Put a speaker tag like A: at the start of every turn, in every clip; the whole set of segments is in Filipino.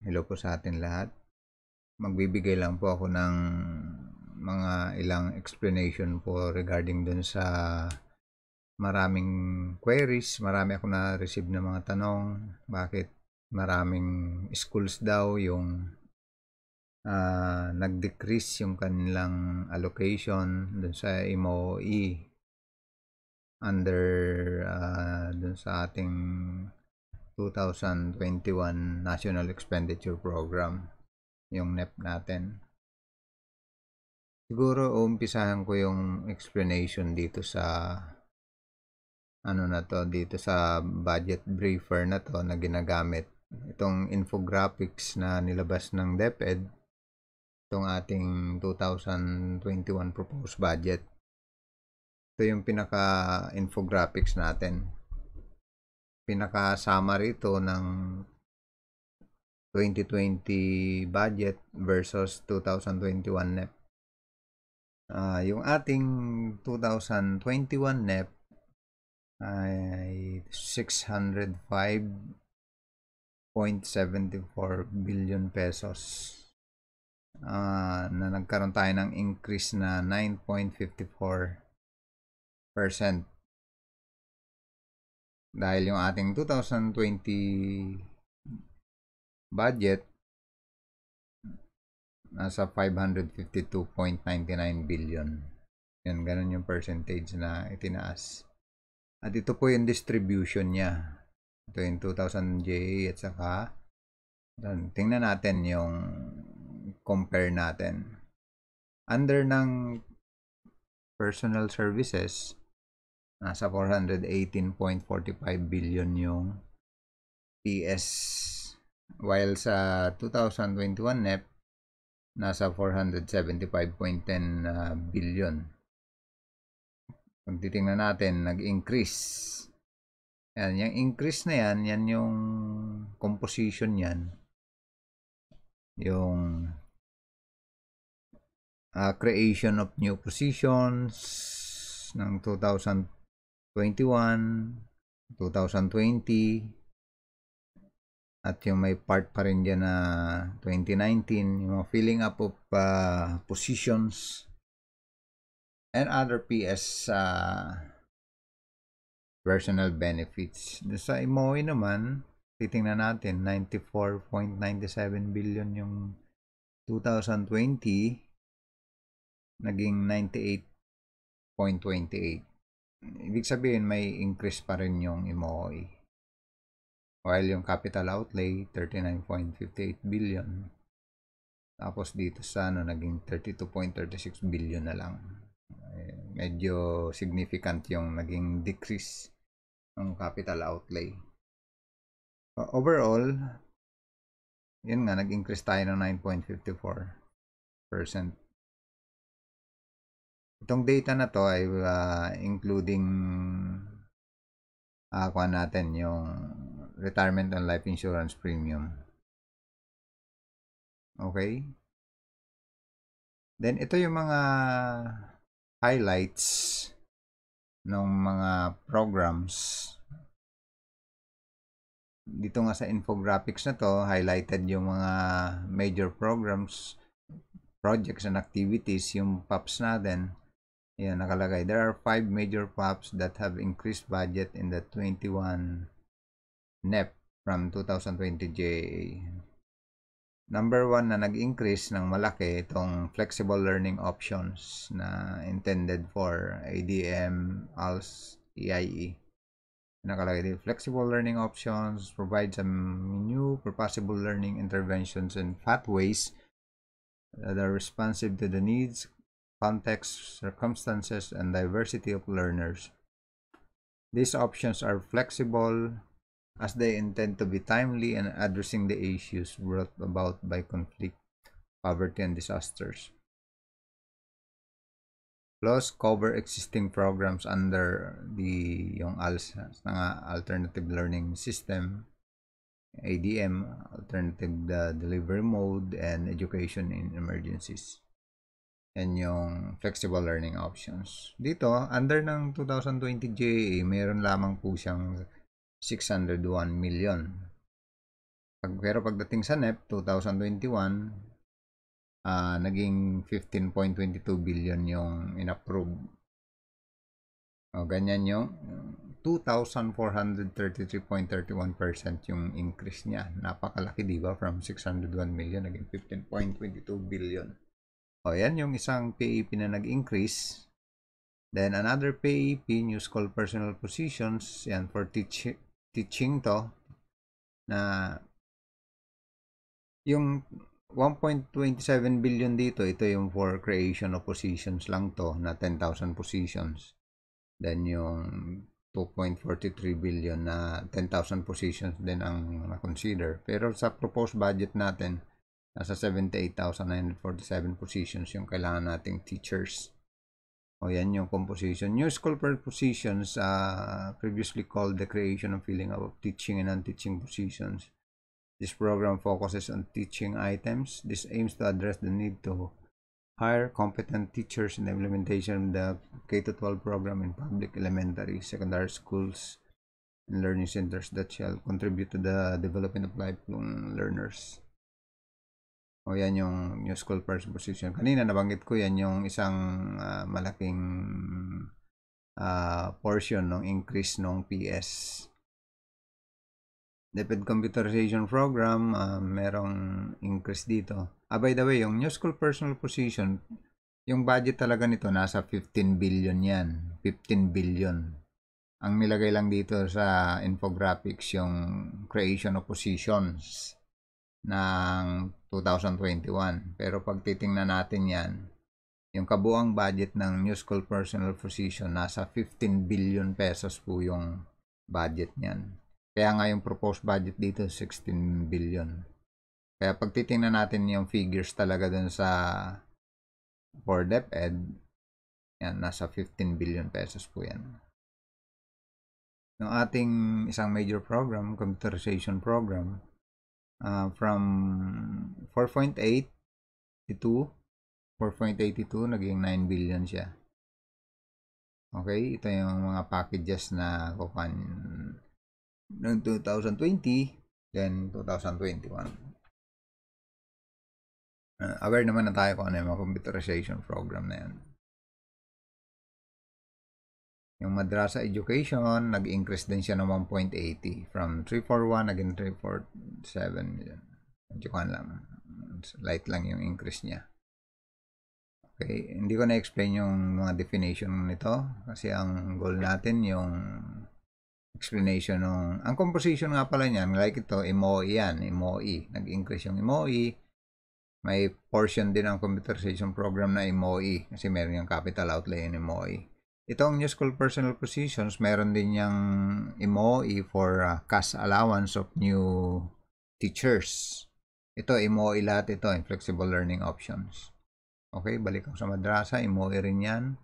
A: Hello po sa atin lahat. Magbibigay lang po ako ng mga ilang explanation po regarding dun sa maraming queries. Marami ako na-receive ng mga tanong. Bakit maraming schools daw yung nag-decrease yung kanilang allocation dun sa MOE under dun sa ating 2021 National Expenditure Program, yung NEP natin. Siguro umpisahan ko yung explanation dito sa dito sa budget briefer na to na ginagamit. Itong infographics na nilabas ng DepEd, itong ating 2021 proposed budget. Ito yung pinaka-infographics natin. Pinaka-summary ito ng 2020 budget versus 2021 NEP. Yung ating 2021 NEP ay 605.74 billion pesos, na nagkaroon tayo ng increase na 9.54%. Dahil yung ating 2020 budget nasa 552.99 billion. Yan, ganun yung percentage na itinaas. At ito po yung distribution niya. Ito yung 2,000 JA at saka tingnan natin yung compare natin. Under ng personal services, nasa 418.45 billion yung PS. While sa 2021 NEP, nasa 475.10 billion. Kung titingnan natin, nag-increase. Yan, yung increase na yan yung composition yan. Yung creation of new positions ng 2021, 2020, at yung may part pa rin dyan na 2019, yung filling up of positions and other PS personal benefits. Sa MOE naman, titingnan natin, 94.97 billion yung 2020, naging 98.28. Ibig sabihin, may increase pa rin yung MOE. While yung capital outlay, 39.58 billion. Tapos dito sa naging 32.36 billion na lang. Medyo significant yung naging decrease ng capital outlay. Overall, yun nga, nag-increase tayo ng 9.54%. Itong data na to ay including kuha natin yung retirement and life insurance premium. Okay? Then, ito yung mga highlights ng mga programs. Dito nga sa infographics na to, highlighted yung mga major programs, projects and activities, yung POPs natin. Yan, nakalagay. There are 5 major POPs that have increased budget in the 21 NEP from 2020 JAA. Number 1 na nag-increase ng malaki, itong flexible learning options na intended for ADM, ALS, EIE. Nakalagay dito, flexible learning options provide some new possible learning interventions and pathways that are responsive to the needs, context, circumstances, and diversity of learners. These options are flexible as they intend to be timely in addressing the issues brought about by conflict, poverty, and disasters. Plus, cover existing programs under yung ALS, Alternative Learning System, ADM, Alternative Delivery Mode, and Education in Emergencies. Yan yung flexible learning options. Dito, under ng 2020 JAA, mayroon lamang po siyang 601 million. Pero pagdating sa NEP 2021, naging 15.22 billion yung inapprove. O, ganyan yung 2,433.31% yung increase niya. Napakalaki, di ba? From 601 million, naging 15.22 billion. O, yan yung isang PAP na nag-increase. Then, another PAP, new school personal positions, yan, for teaching to, na yung 1.27 billion dito, ito yung for creation of positions lang to, na 10,000 positions. Then yung 2.43 billion na 10,000 positions din ang na-consider. Pero sa proposed budget natin, nasa 78,947 positions yung kailangan nating teachers. O yan yung composition. New school positions, previously called the creation of filling of teaching and non-teaching positions. This program focuses on teaching items. This aims to address the need to hire competent teachers in the implementation of the K-12 program in public elementary, secondary schools, and learning centers that shall contribute to the development of lifelong learners. O yan yung new school person position. Kanina nabanggit ko yan yung isang malaking portion ng increase ng PS. DepEd Computerization Program, merong increase dito. By the way, yung new school personal position, yung budget talaga nito nasa 15 billion yan. 15 billion. Ang nilagay lang dito sa infographics yung creation of positions ng 2021. Pero pag titingnan natin yan, yung kabuang budget ng new school personal position, nasa 15 billion pesos po yung budget niyan. Kaya nga yung proposed budget dito 16 billion. Kaya pag titingnan natin yung figures talaga dun sa for DepEd, yan, nasa 15 billion pesos po yan. Yung ating isang major program, computerization program, from 4.82 naging 9 billion siya. Okay, ito yung mga packages na kukuhan noong 2020, then 2021. Aware naman na tayo kung ano yung mga computerization program na yan. Yung Madrasa Education, nag-increase din siya ng 1.80. From 341, naging 347. Jokan lang. Light lang yung increase niya. Okay, hindi ko na-explain yung mga definition nito kasi ang goal natin yung explanation ng ang composition nga pala niyan, like ito, MOE yan, MOE. Nag-increase yung MOE. May portion din ang computerization program na MOE kasi meron yung capital outlay in MOE. Itong new school personal positions, meron din yung MOE for cash allowance of new teachers. Ito, MOE lahat ito, yung flexible learning options. Okay, balik ako sa madrasa, MOE rin yan.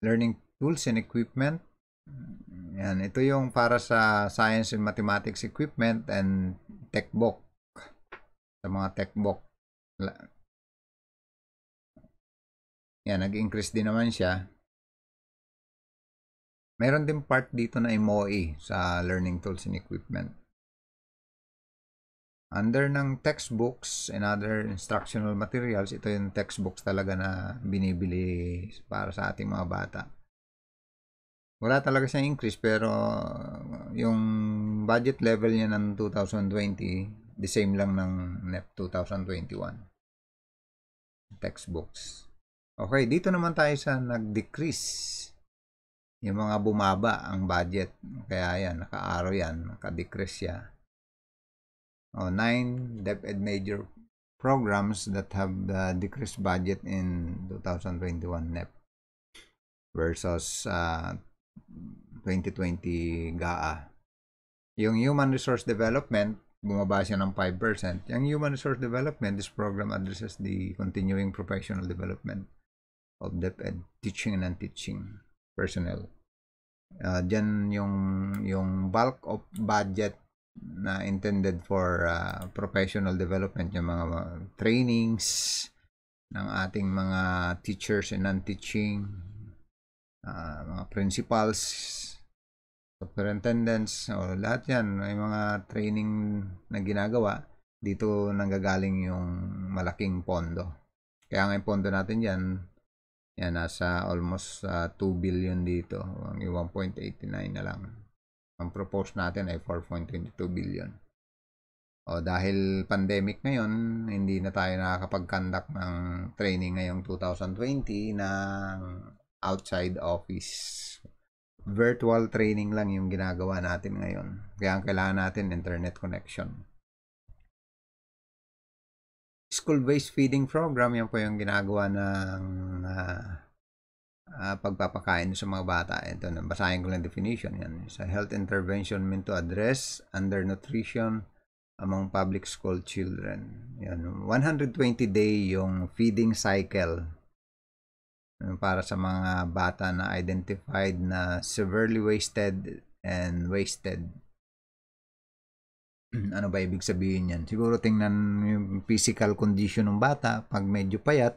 A: Learning tools and equipment. Yan, ito yung para sa science and mathematics equipment and textbook. Sa mga textbook. Yan, nag-increase din naman siya. Meron din part dito na MOE sa learning tools and equipment. Under ng textbooks and other instructional materials, ito yung textbooks talaga na binibili para sa ating mga bata. Wala talaga siyang increase pero yung budget level niya ng 2020, the same lang ng NEP 2021. Textbooks. Okay, dito naman tayo sa nag-decrease. Yung mga bumaba ang budget. Kaya yan, naka-arrow yan, naka-decrease siya. 9 DepEd major programs that have the decreased budget in 2021 NEP versus 2020 GAA. Yung Human Resource Development, bumaba siya ng 5%. Yung Human Resource Development, this program addresses the continuing professional development of DepEd teaching and non-teaching personnel. Diyan yung bulk of budget na intended for professional development, yung mga trainings ng ating mga teachers and non-teaching, mga principals, superintendents, lahat yan, may mga training na ginagawa. Dito nanggagaling yung malaking pondo. Kaya nga yung pondo natin yan nasa almost 2 billion dito. Yung 1.89 na lang. Ang propose natin ay 4.22 billion. Dahil pandemic ngayon, hindi na tayo nakakapag-conduct ng training ngayong 2020 ng outside office. Virtual training lang yung ginagawa natin ngayon. Kaya ang kailangan natin internet connection. School-based feeding program, yan po yung ginagawa ng pagpapakain sa mga bata. Ito, basahin ko lang definition. Yan. It's a health intervention meant to address undernutrition among public school children. Yan. 120-day yung feeding cycle para sa mga bata na identified na severely wasted and wasted. Ano ba ibig sabihin yan? Siguro tingnan yung physical condition ng bata. Pag medyo payat,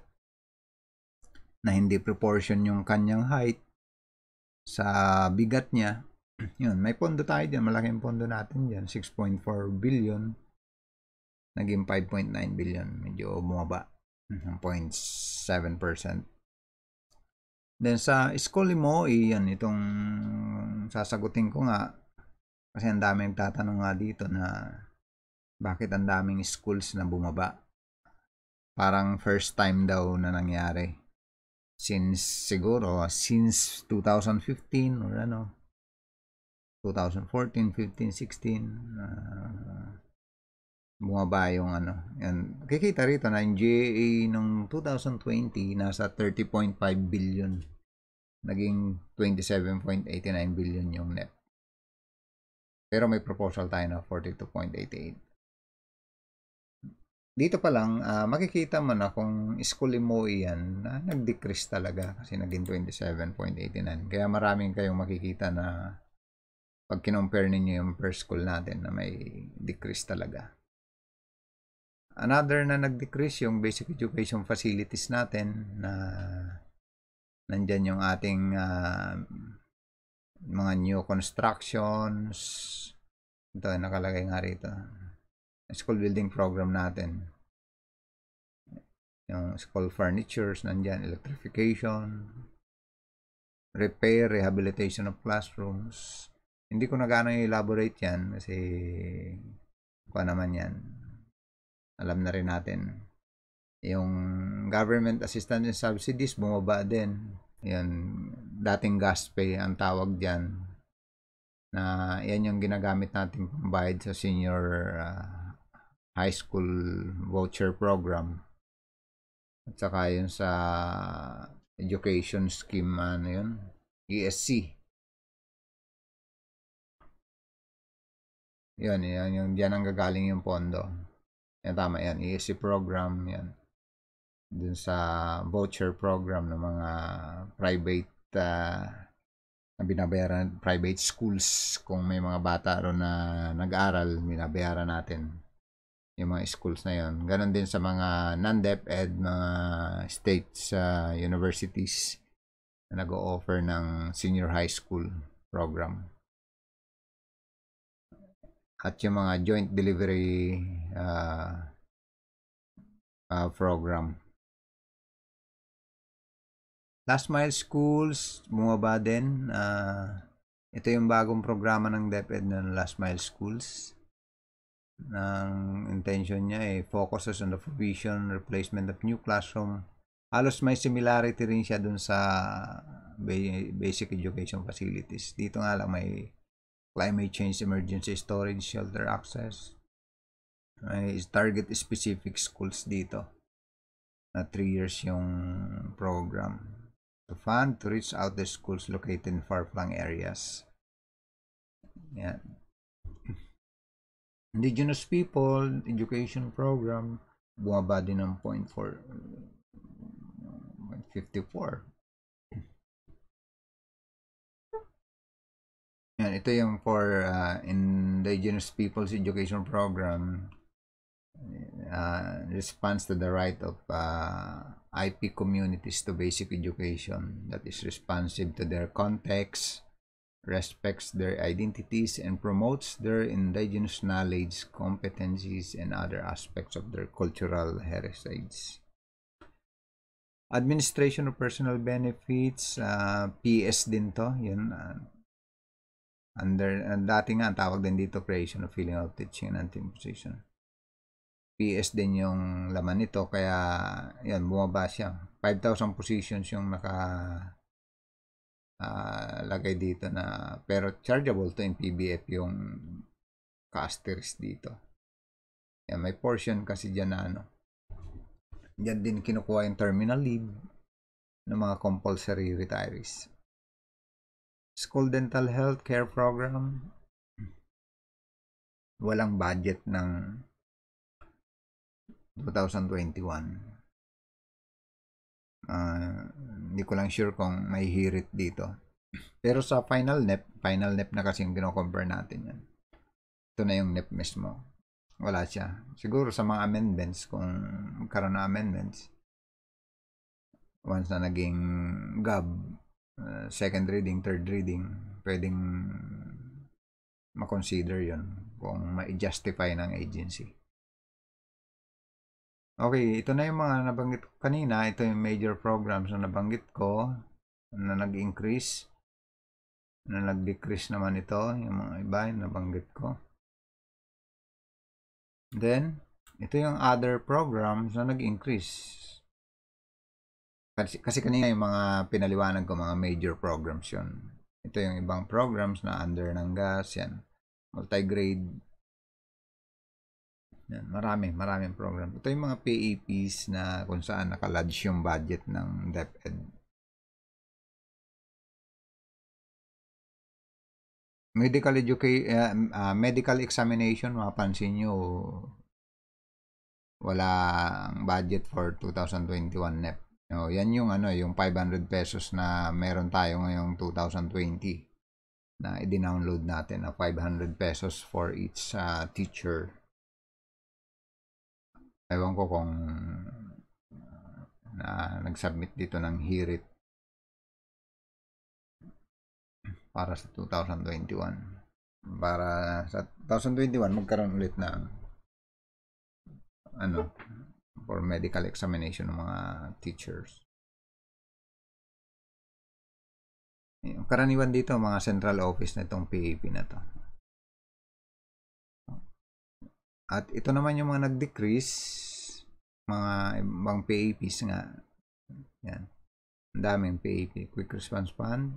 A: na hindi proportion yung kanyang height sa bigat niya, yun, may pondo tayo dyan. Malaking pondo natin dyan. 6.4 billion. Naging 5.9 billion. Medyo bumaba. 0.7%. Then sa school mo, yan, itong sasagutin ko nga. Kasi ang daming tatanong nga dito na bakit ang daming schools na bumaba. Parang first time daw na nangyari. Since 2015 or 2014, 15, 16, bumaba yung yan. Kikita rito na yung GAA nung 2020 nasa 30.5 billion. Naging 27.89 billion yung net. Pero may proposal tayo na 42.88. Dito pa lang, makikita mo na kung school mo yan, nag-decrease talaga kasi naging 27.89. Kaya maraming kayong makikita na pag kinompare ninyo yung per school natin na may decrease talaga. Another na nag-decrease yung basic education facilities natin na nandyan yung ating mga new constructions. Ito, nakalagay nga rito. School building program natin. Yung school furnitures, nandyan, electrification, repair, rehabilitation of classrooms. Hindi ko na gaano i-elaborate yan kasi kung naman yan. Alam na rin natin. Yung government assistance and subsidies, bumaba din. Yan, dating gas pay ang tawag dyan. Na yan yung ginagamit natin pambayad sa senior high school voucher program. At saka yun sa education scheme, yun? ESC. Yan yung diyan ang gagaling yung pondo. Yan, tama yan. ESC program, yan. Dun sa voucher program ng mga private na binabayaran, private schools. Kung may mga bata ron na nag-aral, binabayaran natin yung mga schools na yon. Ganon din sa mga non-DepEd, mga states universities na nag-o-offer ng senior high school program. At yung mga joint delivery program. Last mile schools, bumaba din. Ito yung bagong programa ng DepEd ng last mile schools. Ang intention niya focuses on the provision, replacement of new classroom. Halos may similarity rin siya dun sa basic education facilities. Dito nga lang may climate change emergency storage, shelter access. May target specific schools dito. Na 3 years yung program. To fund to reach out the schools located in far-flung areas. Yan. Indigenous people education program bumaba din ng 0.54. Yan, ito yung for indigenous people's education program. Response to the right of IP communities to basic education that is responsive to their context, respects their identities, and promotes their indigenous knowledge, competencies, and other aspects of their cultural heritage. Administration of personal benefits, PS din to, yun. Dati nga, ang tawag din dito, creation of feeling of teaching and imposition. PS din yung laman nito, kaya yan, bumaba siya. 5,000 positions yung lagay dito na, pero chargeable to in PBF yung ka-asterisk dito. Yan, may portion kasi dyan na ano. Diyan din kinukuha yung terminal leave ng mga compulsory retirees. School dental health care program, walang budget ng 2021. Hindi ko lang sure kung may hirit dito. Pero sa final NEP na kasi yung kino-compare natin yan. Ito na yung NEP mismo. Wala siya. Siguro sa mga amendments, kung magkaroon na amendments, once na naging GAB, second reading, third reading, pwedeng makonsider yon kung ma-justify ng agency. Okay, ito na yung mga nabanggit ko kanina. Ito yung major programs na nabanggit ko na nag-increase, na nag-decrease naman ito. Yung mga iba yung nabanggit ko. Then, ito yung other programs na nag-increase. Kasi kanina yung mga pinaliwanag ko, mga major programs yun. Ito yung ibang programs na under ng GAS, yan. Multigrade. Yan, maraming program. Ito yung mga PAPs na kung saan nakalodge yung budget ng DepEd. Medical examination, mapansin nyo, walang budget for 2021 NEP. No, yan yung yung 500 pesos na meron tayo ngayong 2020 na i-download natin na 500 pesos for each teacher. Ewan ko kung nag-submit dito ng hirit para sa 2021. Para sa 2021 magkaroon ulit ng for medical examination ng mga teachers. Yung karaniwan dito mga central office na itong PAP na to. At ito naman yung mga nag-decrease, mga ibang PAPs nga. Yan. Ang daming PAP. Quick Response Fund.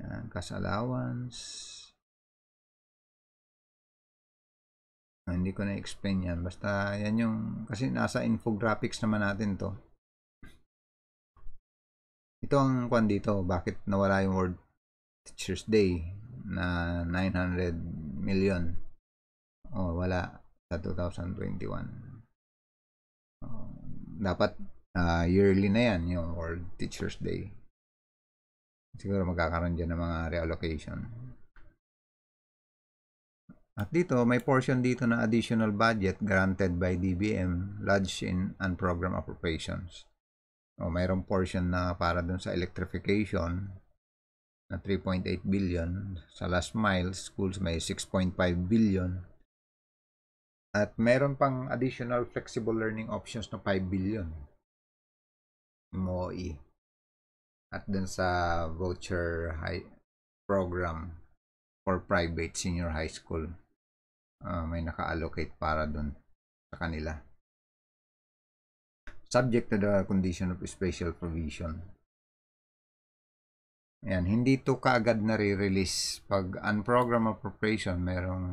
A: Yan. Cash Allowance. Hindi ko na-explain yan. Basta yan yung, kasi nasa infographics naman natin to. Ito ang kwan dito. Bakit nawala yung World Teachers Day na 900 million? Wala sa 2021. Dapat yearly na yan yung World Teachers Day. Siguro magkakaroon dyan ng mga reallocation. At dito, may portion dito na additional budget granted by DBM lodged in unprogrammed appropriations. Mayroong portion na para dun sa electrification na 3.8 billion. Sa last mile schools may 6.5 billion. At mayroon pang additional flexible learning options na 5 billion. MOE. At dun sa voucher program for private senior high school. May naka-allocate para dun sa kanila. Subject to the condition of special provision. Yan, hindi to kaagad na-release. Pag unprogrammed appropriation, merong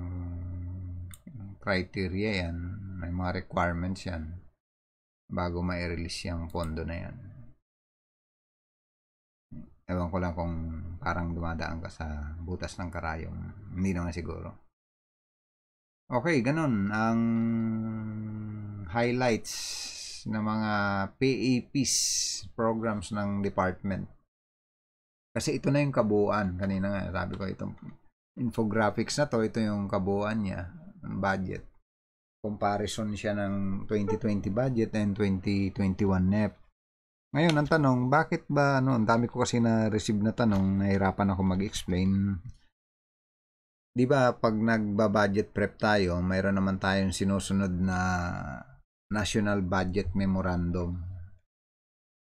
A: criteria yan. May mga requirements yan bago ma-release yung pondo na yan. Ewan ko lang kung parang dumadaan ka sa butas ng karayom. Hindi naman siguro. Okay, ganun ang highlights ng mga PAPs programs ng department. Kasi ito na yung kabuuan. Kanina nga, sabi ko itong infographics na to, ito yung kabuuan niya, ng budget. Comparison siya ng 2020 budget and 2021 NEP. Ngayon, ang tanong, bakit ba, ang dami ko kasi na-receive na tanong, nahirapan ako mag-explain. Di ba, pag nagba-budget prep tayo, mayroon naman tayong sinusunod na National Budget Memorandum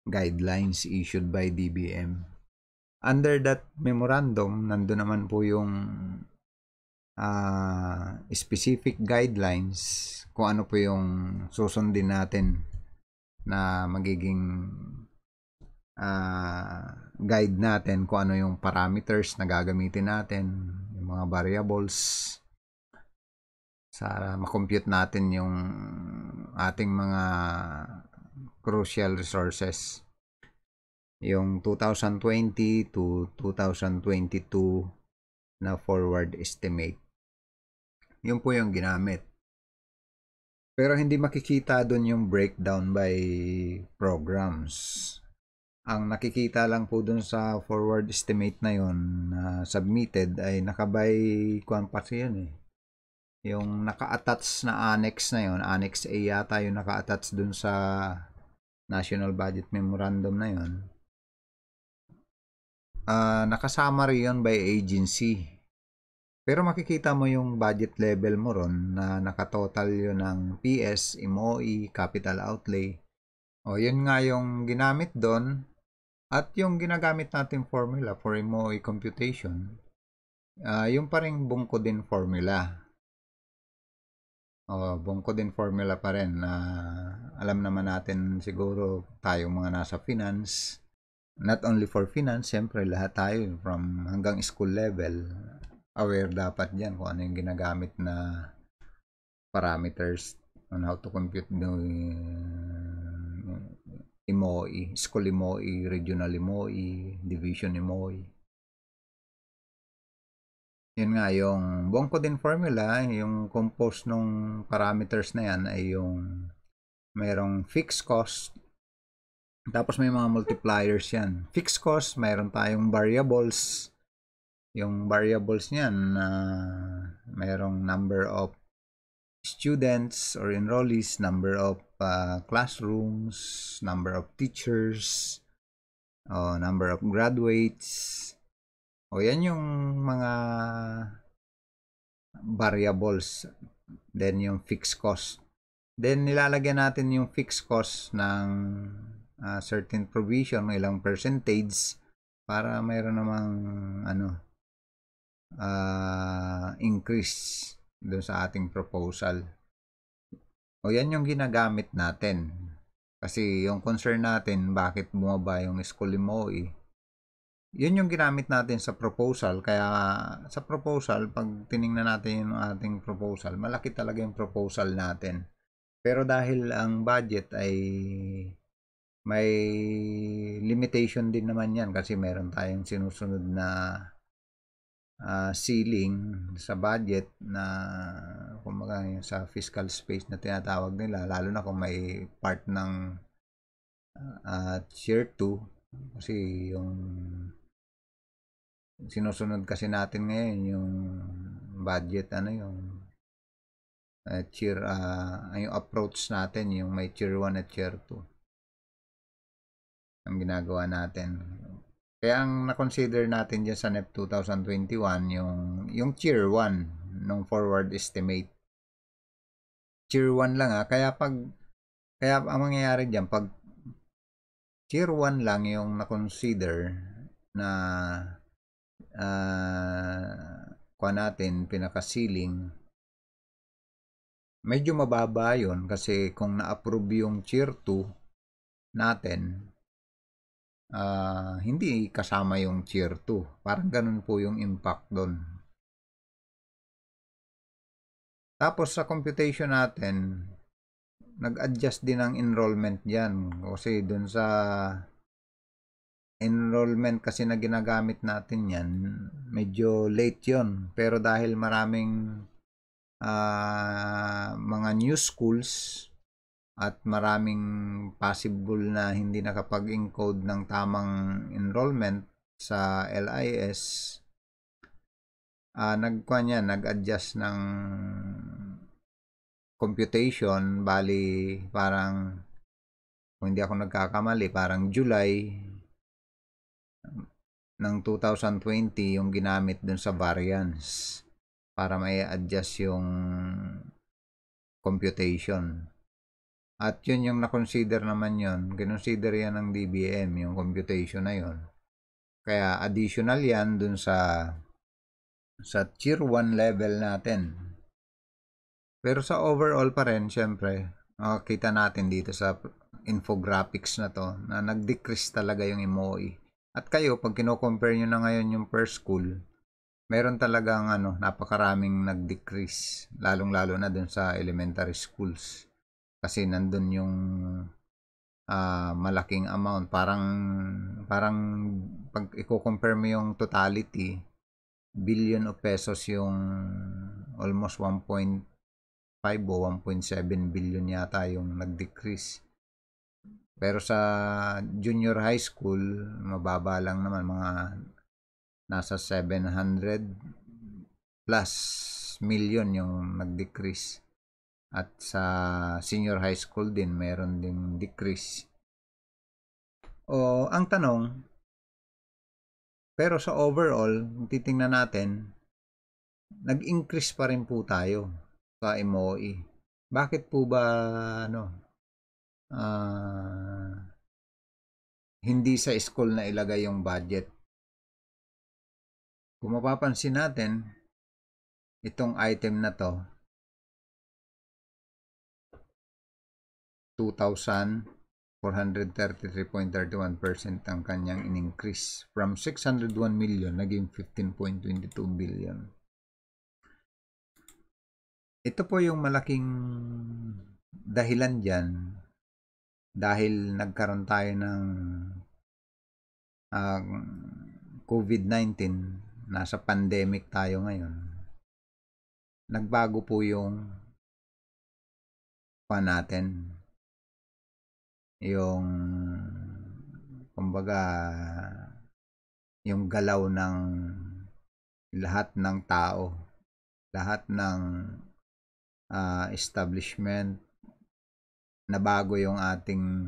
A: guidelines issued by DBM. Under that memorandum, nandun naman po yung specific guidelines kung ano po yung susundin natin na magiging guide natin kung ano yung parameters na gagamitin natin, yung mga variables sa makompute natin yung ating mga crucial resources. Yung 2020 to 2022 na forward estimate. Yun po yung ginamit. Pero hindi makikita doon yung breakdown by programs. Ang nakikita lang po dun sa forward estimate na yon na submitted ay nakabay kuan pa siya yun eh. Yung naka-attach na annex na yon, annex A yata yung naka-attach dun sa National Budget Memorandum na yon. Nakasama rin by agency. Pero makikita mo yung budget level mo ron na nakatotal yun ng PS, MOE, capital outlay. O yun nga yung ginamit doon. At yung ginagamit natin formula for MOE computation, yung pa rin bungko din formula. Bungko din formula pa rin na alam naman natin siguro tayong mga nasa finance. Not only for finance, siyempre lahat tayo from hanggang school level, aware dapat dyan kung ano yung ginagamit na parameters on how to compute the MOE, school MOE, regional MOE, division MOE. Yun nga, yung bongko din formula, yung compose ng parameters na yan ay yung mayroong fixed cost, tapos may mga multipliers yan. Fixed cost, mayroon tayong variables. Yung variables niyan, mayroong number of students or enrollees, number of classrooms, number of teachers, number of graduates. Yan yung mga variables. Then yung fixed cost. Then nilalagyan natin yung fixed cost ng certain provision, ilang percentage para mayroon namang increase doon sa ating proposal. Yan yung ginagamit natin. Kasi yung concern natin, bakit bumaba yung school MOE, yun yung ginamit natin sa proposal. Kaya sa proposal, pag tiningnan natin yung ating proposal, malaki talaga yung proposal natin. Pero dahil ang budget ay may limitation din naman yan kasi meron tayong sinusunod na ceiling sa budget na kumbaga sa fiscal space na tinatawag nila, lalo na kung may part ng tier 2 kasi yung sinusunod kasi natin ngayon yung budget yung tier yung approach natin yung may tier 1 at tier 2 ang ginagawa natin. Kaya ang na-consider natin dyan sa NEP 2021 yung tier 1 nung forward estimate. Tier 1 lang kaya ang mangyayari dyan pag tier 1 lang yung na-consider na kuha natin pinaka-ceiling, medyo mababa yun kasi kung na-approve yung tier 2 natin, hindi kasama yung tier 2. Parang ganun po yung impact doon. Tapos sa computation natin, nag-adjust din ang enrollment dyan. Kasi doon sa enrollment kasi na ginagamit natin yan, medyo late yon. Pero dahil maraming mga new schools at maraming possible na hindi nakapag-encode ng tamang enrollment sa LIS, nag-adjust ng computation, bali parang kung hindi ako nagkakamali, parang July ng 2020 yung ginamit dun sa variance para may adjust yung computation. At yun yung na-consider naman yun. Kinonsider yan ng DBM, yung computation na yun. Kaya additional yan dun sa tier 1 level natin. Pero sa overall pa rin, syempre, makikita natin dito sa infographics na to na nag-decrease talaga yung MOE. At kayo, pag kino-compare nyo na ngayon yung per school, meron talagang napakaraming nag-decrease. Lalong-lalo na dun sa elementary schools. Kasi nandun yung malaking amount. Parang pag i-compare mo yung totality, billion of pesos yung almost 1.5 o 1.7 billion yata yung nag-decrease. Pero sa junior high school, mababa lang naman, mga nasa 700 plus million yung nag-decrease. At sa senior high school din, meron ding decrease. O, ang tanong, pero sa overall, titingnan natin, nag-increase pa rin po tayo sa MOE. Bakit po ba hindi sa school na ilagay yung budget? Kung mapapansin natin, itong item na to, 2,433.31% ang kanyang in-increase. From 601 million, naging 15.22 billion. Ito po yung malaking dahilan dyan dahil nagkaroon tayo ng COVID-19, nasa pandemic tayo ngayon. Nagbago po yung natin. Yung kumbaga yung galaw ng lahat ng tao, lahat ng establishment, nabago yung ating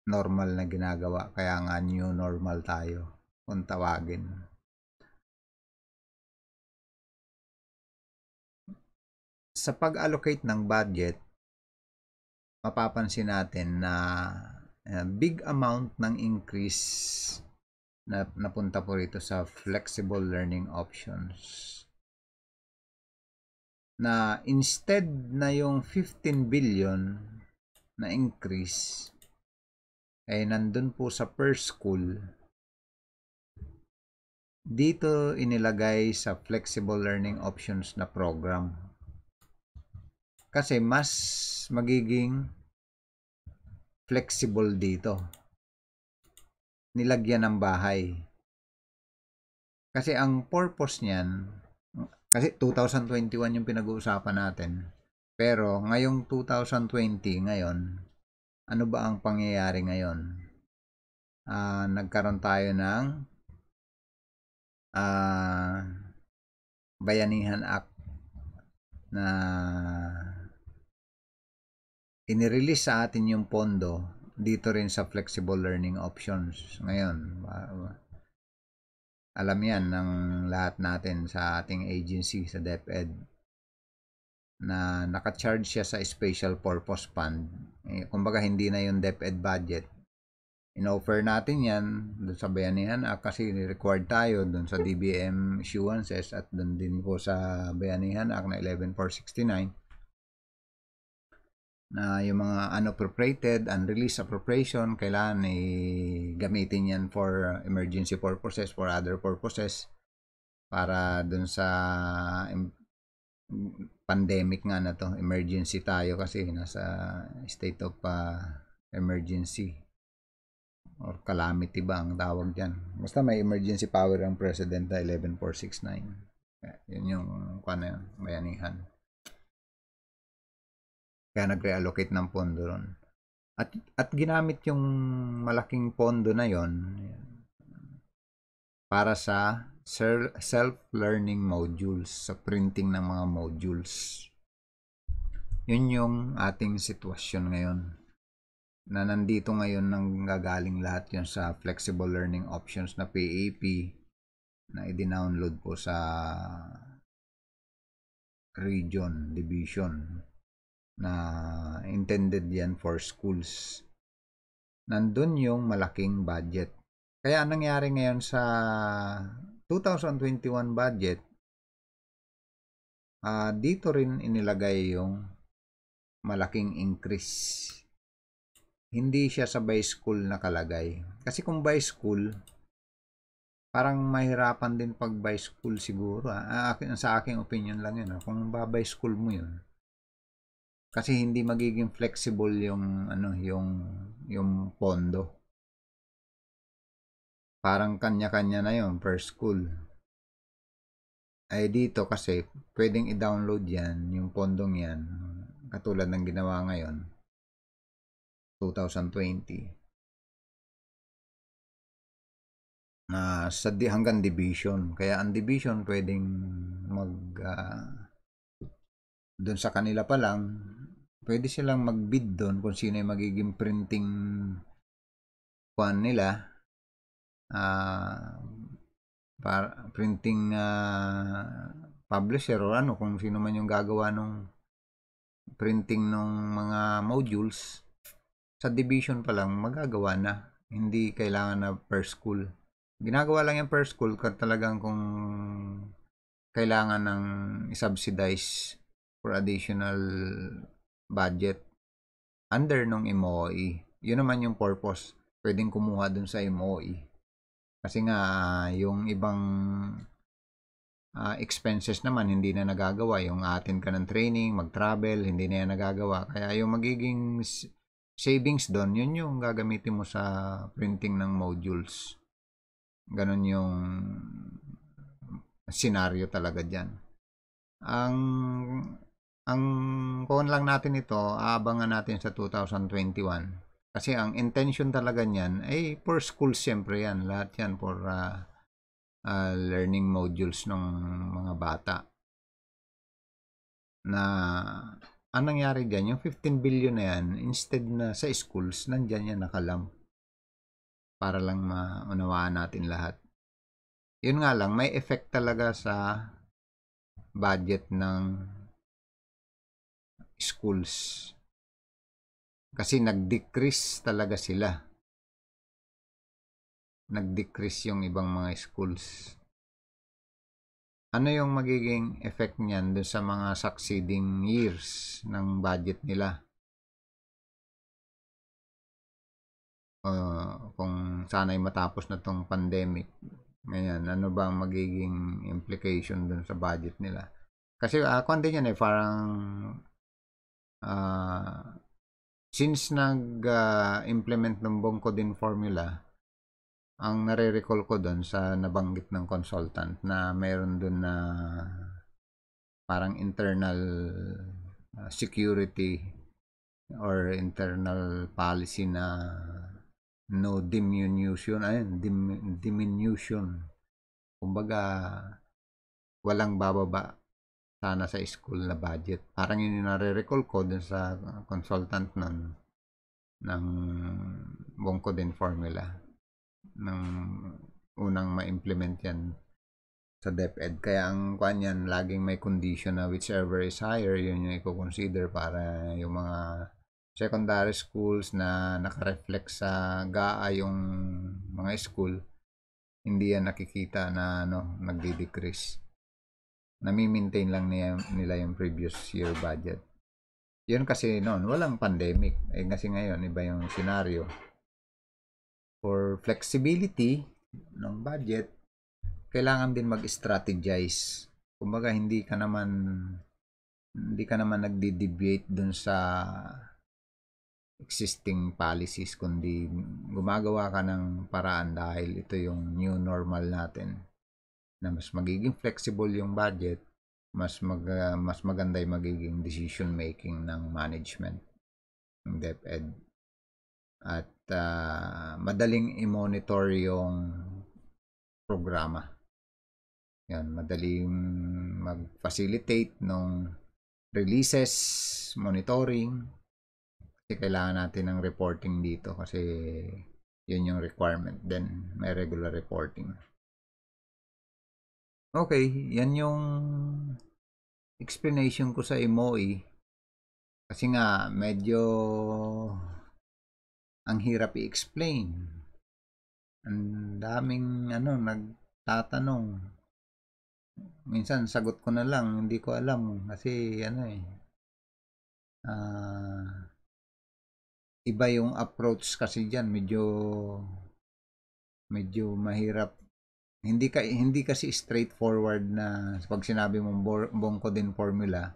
A: normal na ginagawa. Kaya nga new normal tayo kung tawagin. Sa pag-allocate ng budget, mapapansin natin na big amount ng increase na napunta po rito sa flexible learning options. Na instead na yung 15 billion na increase ay nandun po sa per school, dito inilagay sa flexible learning options na program. Kasi mas magiging flexible dito. Nilagyan ng bahay. Kasi ang purpose niyan, kasi 2021 yung pinag-uusapan natin. Pero ngayong 2020, ngayon, ano ba ang pangyayari ngayon? Nagkaroon tayo ng Bayanihan Act na inirelease sa atin yung pondo dito rin sa flexible learning options. Ngayon, alam yan ng lahat natin sa ating agency, sa DepEd, na naka-charge siya sa special purpose fund. Kumbaga hindi na yung DepEd budget. In-offer natin yan doon sa Bayanihan Act kasi required tayo doon sa DBM issuances at doon din po sa Bayanihan Act na 11469 na yung mga unappropriated, unreleased appropriation, kailangan gamitin yan for emergency purposes, for other purposes, para dun sa pandemic nga na to, emergency tayo kasi nasa state of emergency or calamity ba ang tawag dyan. Basta may emergency power ang President na 11469. Yun yung bayanihan. Kaya nag-reallocate ng pondo ron. At ginamit yung malaking pondo na yon para sa self-learning modules, sa printing ng mga modules. Yun yung ating sitwasyon ngayon. na nandito ngayon nang gagaling lahat yun sa flexible learning options na PAP na i-download po sa region, division na intended yan for schools. Nandun yung malaking budget. Kaya anong nangyari ngayon sa 2021 budget, dito rin inilagay yung malaking increase. Hindi siya sa by school nakalagay. Kasi kung by school, parang mahirapan din pag by school siguro. Sa aking opinion lang yun. Kung by school mo yun. Kasi hindi magiging flexible yung pondo. Parang kanya-kanya na yun per school. Ay dito kasi pwedeng i-download yan, yung pondong yan. Katulad ng ginawa ngayon, 2020. Hanggang division. Kaya ang division pwedeng doon sa kanila pa lang, pwede silang mag-bid doon kung sino yung magiging printing nila, printing publisher o kung sino man yung gagawa nung printing ng mga modules. Sa division pa lang magagawa na, hindi kailangan na per school. Ginagawa lang yan per school talagang kung kailangan ng i-subsidize for additional budget under nung MOE. Yun naman yung purpose. Pwedeng kumuha dun sa MOE. Kasi nga, yung ibang expenses naman, hindi na nagagawa. Yung atin ka ng training, mag-travel, hindi na yan nagagawa. Kaya yung magiging savings doon, yun yung gagamitin mo sa printing ng modules. Ganon yung scenario talaga dyan. Ang kuhan lang natin ito, aabangan natin sa 2021. Kasi ang intention talaga niyan ay for school siyempre yan. Lahat yan for learning modules ng mga bata. Na ang nangyari dyan, yung 15 billion na yan, instead na sa schools, nandyan yan nakalamp. Para lang maunawaan natin lahat. Yun nga lang, may effect talaga sa budget ng schools. Kasi nag-decrease talaga sila. Nag-decrease yung ibang mga schools. Ano yung magiging effect niyan dun sa mga succeeding years ng budget nila? Kung sana'y matapos na tong pandemic, ngayon, ano ba ang magiging implication dun sa budget nila? Kasi kung din yan parang since nag-implement ng Bongko din formula, ang nare-recall ko doon sa nabanggit ng consultant na mayroon doon na parang internal security or internal policy na no diminution. Diminution. Kumbaga, walang bababa sana sa school na budget. Parang yun yung nare-recall ko dun sa consultant ng Bongko din formula ng unang ma-implement yan sa DepEd. Kaya ang kwan yan, laging may condition na whichever is higher, yun yung i-consider para yung mga secondary schools na nakareflect sa GAA yung mga school, hindi yan nakikita na nagdi-decrease. Nami-maintain lang nila yung previous year budget. Yun kasi noon, walang pandemic. Kasi ngayon, iba yung scenario. For flexibility ng budget, kailangan din mag-strategize. Kumbaga, hindi ka naman nagdi-deviate dun sa existing policies, kundi gumagawa ka ng paraan dahil ito yung new normal natin. Na mas magiging flexible yung budget, mas maganda yung magiging decision making ng management ng DepEd. At madaling i-monitor yung programa. Yan, madaling mag-facilitate ng releases, monitoring, Kasi kailangan natin ng reporting dito kasi yun yung requirement. Then may regular reporting. Okay, yan yung explanation ko sa MOE. Kasi nga medyo ang hirap i-explain. Ang daming nagtatanong. Minsan sagot ko na lang, hindi ko alam kasi iba yung approach kasi diyan, medyo mahirap. Hindi kasi straightforward na pag sinabi mong Bongkodin formula,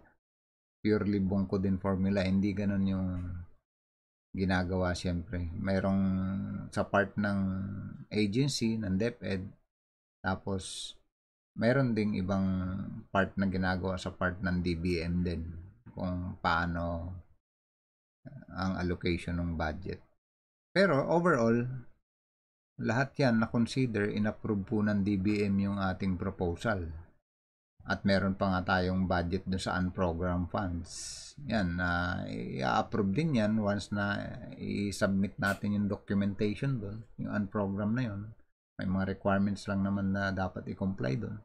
A: purely Bongkodin formula, hindi ganoon yung ginagawa siyempre. Mayroong sa part ng agency ng DepEd, tapos mayroon ding ibang part na ginagawa sa part ng DBM din kung paano ang allocation ng budget. Pero overall, lahat yan na-consider, in-approve po ng DBM yung ating proposal. At meron pa nga tayong budget doon sa unprogrammed funds. Yan, i-approve din yan once na i-submit natin yung documentation doon, yung unprogrammed na yun. May mga requirements lang naman na dapat i-comply doon.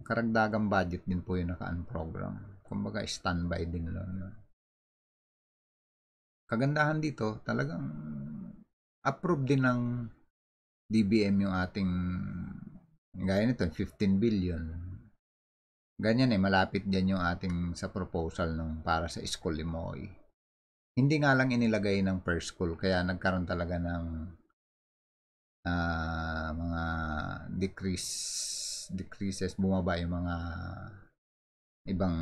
A: Karagdagang budget din po yung naka-unprogram. Kumbaga, standby din lang. Kagandahan dito, talagang approve din ng DBM yung ating, gaya nito, 15 billion. Ganyan malapit din yung ating sa proposal para sa school MOE. Hindi nga lang inilagay ng per school, kaya nagkaroon talaga ng mga decreases, bumaba yung mga ibang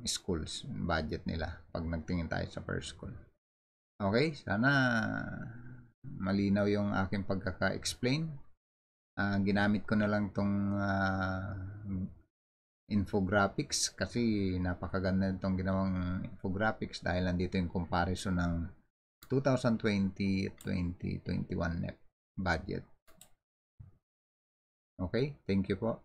A: schools budget nila pag nagtingin tayo sa per school. Okay, sana malinaw yung aking pagkaka-explain. Ginamit ko na lang tong infographics kasi napakaganda nitong ginawang infographics dahil nandito yung comparison ng 2020 at 2021 NEP budget. Okay, thank you po.